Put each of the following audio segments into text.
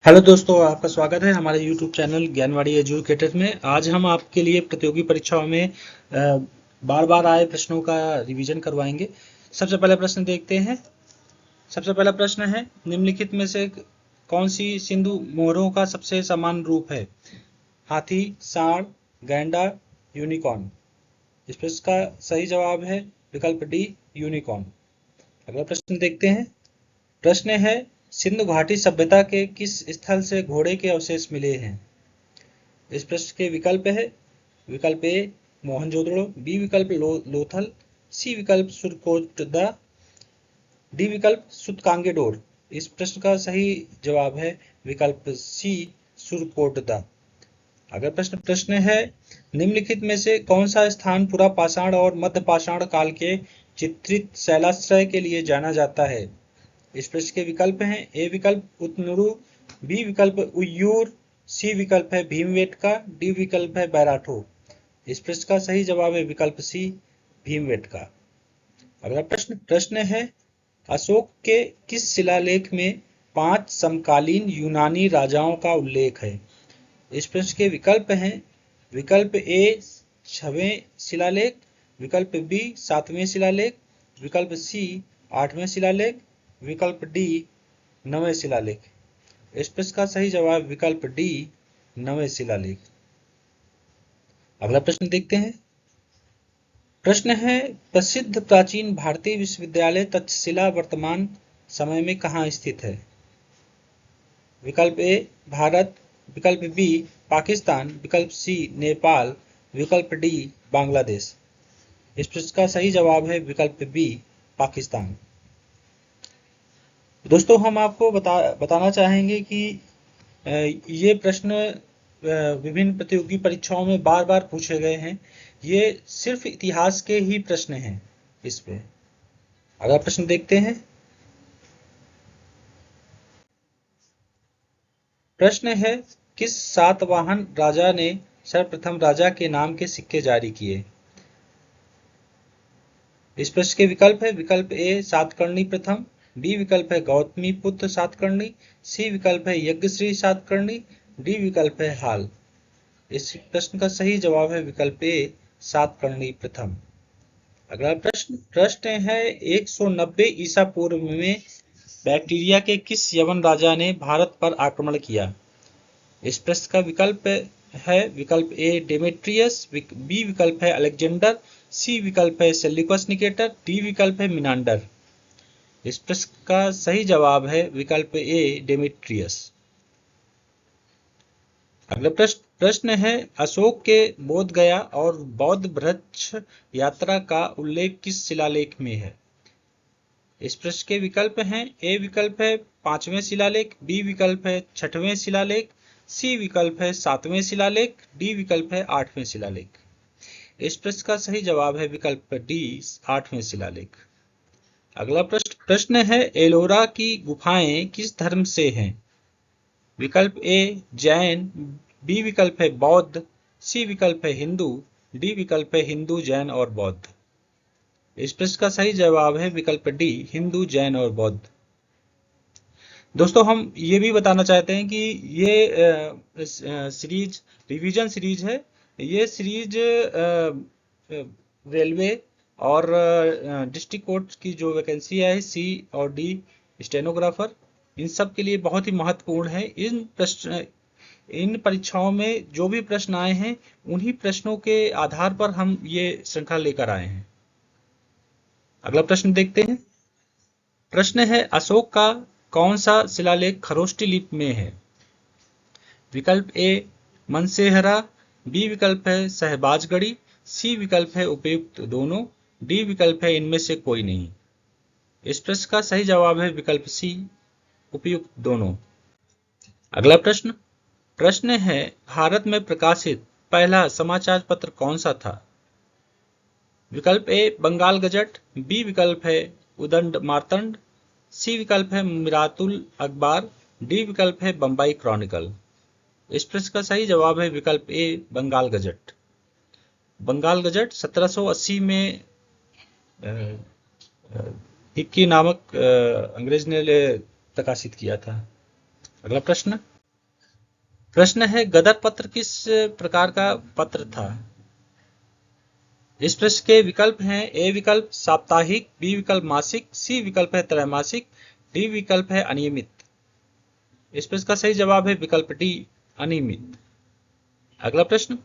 Hello दोस्तों, आपका स्वागत है हमारे YouTube चैनल ज्ञानवाड़ी एजुकेटर में। आज हम आपके लिए प्रतियोगी परीक्षाओं में बार बार आए प्रश्नों का रिवीजन करवाएंगे। सबसे पहला प्रश्न देखते हैं। सबसे पहला प्रश्न है, निम्नलिखित में से कौन सी सिंधु मोहरों का सबसे समान रूप है? हाथी, सांड, गैंडा, यूनिकॉर्न। इस प्रश्न का सही जवाब है विकल्प डी, यूनिकॉर्न। अगला प्रश्न देखते हैं। प्रश्न है, सिंधु घाटी सभ्यता के किस स्थल से घोड़े के अवशेष मिले हैं? इस प्रश्न के विकल्प है विकल्प ए मोहनजोदड़ो, बी विकल्प लोथल, सी विकल्प सुरकोटदा, डी विकल्प सुतकांगेडोर। इस प्रश्न का सही जवाब है विकल्प सी, सुरकोटदा। अगला प्रश्न है, निम्नलिखित में से कौन सा स्थान पुरा पाषाण और मध्य पाषाण काल के चित्रित शैलाश्रय के लिए जाना जाता है? इस प्रश्न के विकल्प हैं ए विकल्प उतनुरु, बी विकल्प उय्यूर, सी विकल्प है भीमबेटका, डी विकल्प है बैराठो। इस प्रश्न का सही जवाब है विकल्प सी, भीमबेटका। अगला प्रश्न है, अशोक के किस शिलालेख में 5 समकालीन यूनानी राजाओं का उल्लेख है? इस प्रश्न के विकल्प हैं विकल्प ए 6वें शिलालेख, विकल्प बी 7वें शिलालेख, विकल्प सी 8वें शिलालेख, विकल्प डी 9वें शिलालेख। इस प्रश्न का सही जवाब विकल्प डी, 9वें शिलालेख। अगला प्रश्न देखते हैं। प्रश्न है, प्रसिद्ध प्राचीन भारतीय विश्वविद्यालय तक्षशिला वर्तमान समय में कहाँ स्थित है? विकल्प ए भारत, विकल्प बी पाकिस्तान, विकल्प सी नेपाल, विकल्प डी बांग्लादेश। इस प्रश्न का सही जवाब है विकल्प बी, पाकिस्तान। दोस्तों, हम आपको बताना चाहेंगे कि ये प्रश्न विभिन्न प्रतियोगी परीक्षाओं में बार बार पूछे गए हैं। ये सिर्फ इतिहास के ही प्रश्न हैं इस पे। अगला प्रश्न देखते हैं। प्रश्न है, किस सातवाहन राजा ने सर्वप्रथम राजा के नाम के सिक्के जारी किए? इस प्रश्न के विकल्प है विकल्प ए सातकर्णी प्रथम, बी विकल्प है गौतमी पुत्र सातकर्णी, सी विकल्प है यज्ञश्री सातकर्णी, डी विकल्प है हाल। इस प्रश्न का सही जवाब है विकल्प ए सातकर्णी प्रथम। अगला प्रश्न है, 190 ईसा पूर्व में बैक्टीरिया के किस यवन राजा ने भारत पर आक्रमण किया? इस प्रश्न का विकल्प है विकल्प ए डेमेट्रियस, बी विकल्प है अलेक्जेंडर, सी विकल्प है सेल्यूकस निकेटर, डी विकल्प है मिनांडर। इस प्रश्न का सही जवाब है विकल्प ए डेमेट्रियस। अगला प्रश्न है, अशोक के बोध गया और बौद्ध वृक्ष यात्रा का उल्लेख किस शिलालेख में है? इस प्रश्न के विकल्प हैं ए विकल्प है 5वें शिलालेख, बी विकल्प है 6वें शिलालेख, सी विकल्प है 7वें शिलालेख, डी विकल्प है 8वें शिलालेख। इस प्रश्न का सही जवाब है विकल्प डी, 8वें शिलालेख। अगला प्रश्न है, एलोरा की गुफाएं किस धर्म से हैं? विकल्प ए जैन, बी विकल्प है बौद्ध, सी विकल्प है हिंदू, डी विकल्प है हिंदू जैन और बौद्ध। इस प्रश्न का सही जवाब है विकल्प डी, हिंदू जैन और बौद्ध। दोस्तों, हम ये भी बताना चाहते हैं कि ये सीरीज रिवीजन सीरीज है। ये सीरीज रेलवे और डिस्ट्रिक्ट कोर्ट की जो वैकेंसी है सी और डी स्टेनोग्राफर, इन सब के लिए बहुत ही महत्वपूर्ण है। इन परीक्षाओं में जो भी प्रश्न आए हैं उन्हीं प्रश्नों के आधार पर हम ये श्रृंखला लेकर आए हैं। अगला प्रश्न देखते हैं। प्रश्न है, अशोक का कौन सा शिलालेख खरोष्टी लिपि में है? विकल्प ए मनसेहरा, बी विकल्प है सहबाजगढ़ी, सी विकल्प है उपयुक्त दोनों, डी विकल्प है इनमें से कोई नहीं। इस प्रश्न का सही जवाब है विकल्प सी, उपयुक्त दोनों। अगला प्रश्न है, भारत में प्रकाशित पहला समाचार पत्र कौन सा था? विकल्प ए बंगाल गजट, बी विकल्प है उदंड मार्तंड, सी विकल्प है मिरातुल अखबार, डी विकल्प है बंबई क्रॉनिकल। इस प्रश्न का सही जवाब है विकल्प ए बंगाल गजट। बंगाल गजट 1780 में हिक्की नामक अंग्रेज ने प्रकाशित किया था। अगला प्रश्न है गदर पत्र किस प्रकार का पत्र था? इस प्रश्न के विकल्प हैं ए विकल्प साप्ताहिक, बी विकल्प मासिक, सी विकल्प है त्रैमासिक, डी विकल्प है अनियमित। इस प्रश्न का सही जवाब है विकल्प डी अनियमित। अगला प्रश्न,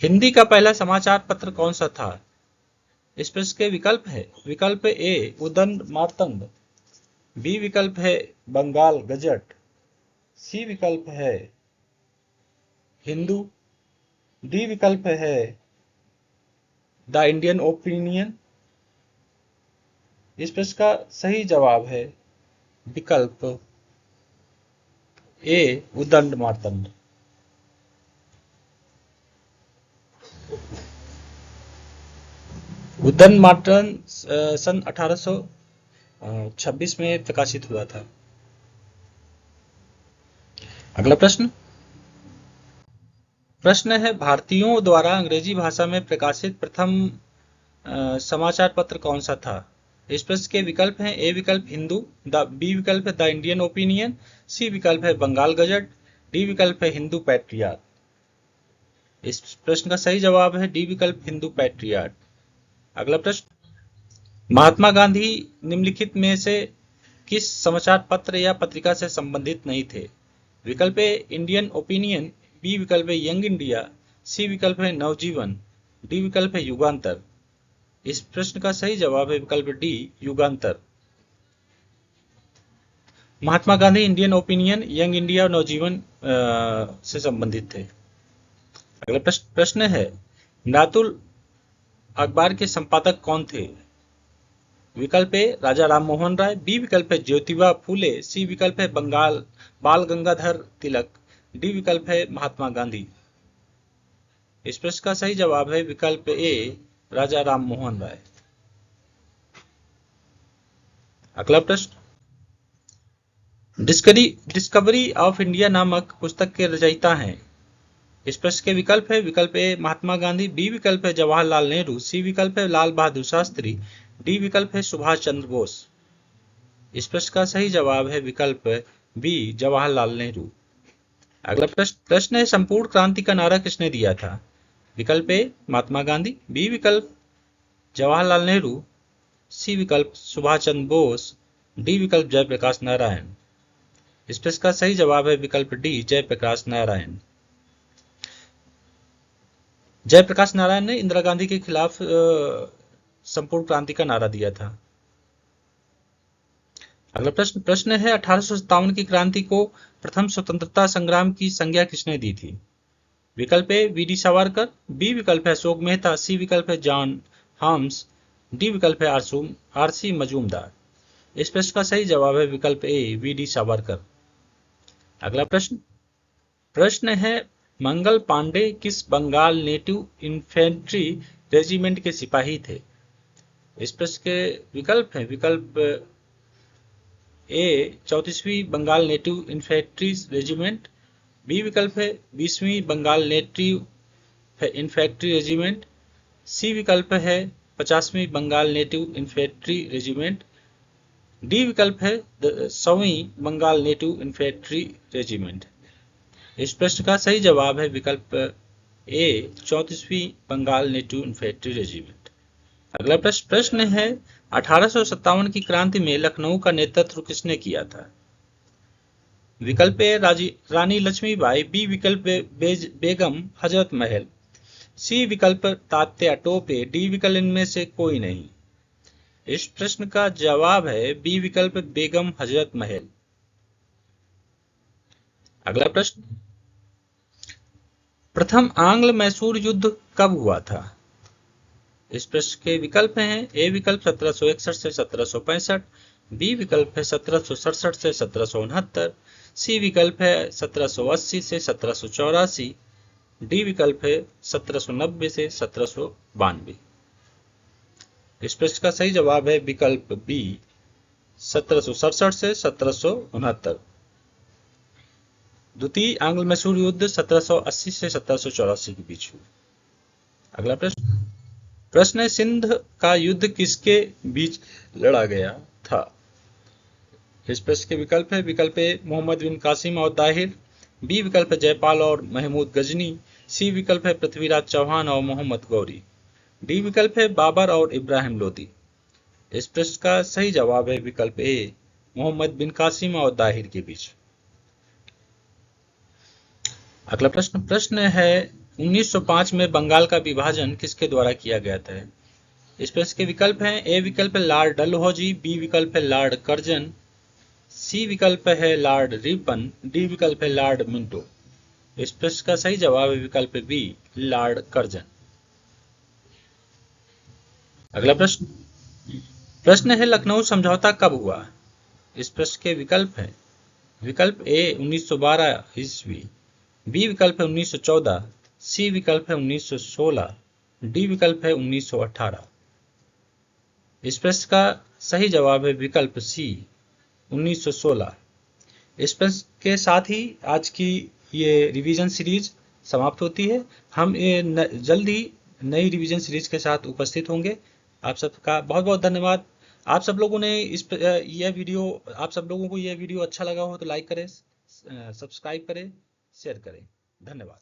हिंदी का पहला समाचार पत्र कौन सा था? इस प्रश्न के विकल्प है विकल्प ए उदंड मार्तंड, बी विकल्प है बंगाल गजट, सी विकल्प है हिंदू, डी विकल्प है द इंडियन ओपिनियन। इस प्रश्न का सही जवाब है विकल्प ए उदंड मार्तंड। उदंड मार्तंड सन 1826 में प्रकाशित हुआ था। अगला प्रश्न, प्रश्न है भारतीयों द्वारा अंग्रेजी भाषा में प्रकाशित प्रथम समाचार पत्र कौन सा था? इस प्रश्न के विकल्प हैं ए विकल्प हिंदू, बी विकल्प है द इंडियन ओपिनियन, सी विकल्प है बंगाल गजट, डी विकल्प है हिंदू पैट्रियट। इस प्रश्न का सही जवाब है डी विकल्प हिंदू पैट्रियट। अगला प्रश्न, महात्मा गांधी निम्नलिखित में से किस समाचार पत्र या पत्रिका से संबंधित नहीं थे? विकल्प ए इंडियन ओपिनियन, बी विकल्प है यंग इंडिया, सी विकल्प है नवजीवन, डी विकल्प है युगांतर। इस प्रश्न का सही जवाब है विकल्प D Yugantar. Mahatma Gandhi Indian Opinion, Young India और नवजीवन से संबंधित थे। अगला प्रश्न है नातुल अखबार के संपादक कौन थे? विकल्प ए राजा राम मोहन राय, बी विकल्प है ज्योतिबा फूले, सी विकल्प है बाल गंगाधर तिलक, डी विकल्प है महात्मा गांधी। इस प्रश्न का सही जवाब है विकल्प ए राजा राम मोहन राय। अगला प्रश्न, डिस्कवरी ऑफ इंडिया नामक पुस्तक के रचयिता हैं? इस प्रश्न के विकल्प है विकल्प ए महात्मा गांधी, बी विकल्प है जवाहरलाल नेहरू, सी विकल्प है लाल बहादुर शास्त्री, डी विकल्प है सुभाष चंद्र बोस। इस प्रश्न का सही जवाब है विकल्प बी जवाहरलाल नेहरू। अगला प्रश्न है संपूर्ण क्रांति का नारा किसने दिया था? विकल्प ए महात्मा गांधी, बी विकल्प जवाहरलाल नेहरू, सी विकल्प सुभाष चंद्र बोस, डी विकल्प जयप्रकाश नारायण। इस प्रश्न का सही जवाब है विकल्प डी जयप्रकाश नारायण। जयप्रकाश नारायण ने इंदिरा गांधी के खिलाफ संपूर्ण क्रांति का नारा दिया था। अगला प्रश्न है 1857 की क्रांति को प्रथम स्वतंत्रता संग्राम की संज्ञा किसने दी थी? विकल्प A V D Savarkar, B विकल्प है अशोक मेहता, सी विकल्प है जॉन हाम्स, डी विकल्प है आर सी मजूमदार। इस प्रश्न का सही जवाब है विकल्प ए वी डी सावरकर। अगला प्रश्न है मंगल पांडे किस बंगाल नेटिव इन्फेंट्री रेजिमेंट के सिपाही थे? इस प्रश्न के विकल्प हैं विकल्प ए 34वीं Bengal native infantry regiment, B विकल्प है 20वीं Bengal native infantry regiment, C विकल्प है 50वीं Bengal native infantry regiment, D विकल्प है 100वीं बंगाल नेटिव इन्फेंट्री रेजिमेंट। इस प्रश्न का सही जवाब है विकल्प ए 34वीं बंगाल नेटिव इन्फेंट्री रेजिमेंट। अगला प्रश्न है 1857 की क्रांति में लखनऊ का नेतृत्व किसने किया था? विकल्प ए रानी लक्ष्मीबाई, बी विकल्प बेगम हजरत महल, सी विकल्प तात्या टोपे, डी विकल्प इनमें से कोई नहीं। इस प्रश्न का जवाब है बी विकल्प बेगम हजरत महल। अगला प्रश्न, प्रथम आंग्ल मैसूर युद्ध कब हुआ था? इस प्रश्न के विकल्प हैं ए विकल्प 1761 से 1765, बी विकल्प है 1767 से 1769, सी विकल्प है 1780 से 1784, डी विकल्प है 1790 से 1792। इस प्रश्न का सही जवाब है विकल्प बी 1767 से 1769। द्वितीय आंग्ल मैसूर युद्ध 1780 से 1784 के बीच हुआ। अगला प्रश्न है सिंध का युद्ध किसके बीच लड़ा गया था? इस प्रश्न के विकल्प है विकल्प ए मोहम्मद बिन कासिम और ताहिर, बी विकल्प है जयपाल और महमूद गजनी, सी विकल्प है पृथ्वीराज चौहान और मोहम्मद गौरी, डी विकल्प है बाबर और इब्राहिम लोदी। इस प्रश्न का सही जवाब है विकल्प ए, मोहम्मद बिन कासिम और दाहिर के बीच। अगला प्रश्न है 1905 में बंगाल का विभाजन किसके द्वारा किया गया था। इस प्रश्न के विकल्प हैं, ए विकल्प है लॉर्ड डलहौजी, बी विकल्प है लॉर्ड कर्जन, सी विकल्प है लॉर्ड रिपन, डी विकल्प है लॉर्ड मिंटो। इस प्रश्न का सही जवाब है विकल्प बी, लॉर्ड कर्जन। अगला प्रश्न है लखनऊ समझौता कब हुआ। इस प्रश्न के विकल्प है, विकल्प ए 1912 ईस्वी, बी विकल्प है 1914, सी विकल्प है 1916, डी विकल्प है 1918। इस प्रश्न का सही जवाब है विकल्प सी, 1916। इस प्रश्न के साथ ही आज की ये रिवीजन सीरीज समाप्त होती है। हम जल्द ही नई रिवीजन सीरीज के साथ उपस्थित होंगे। आप सबका बहुत बहुत धन्यवाद। आप सब लोगों ने आप सब लोगों को यह वीडियो अच्छा लगा हो तो लाइक करें, सब्सक्राइब करें, शेयर करें। धन्यवाद।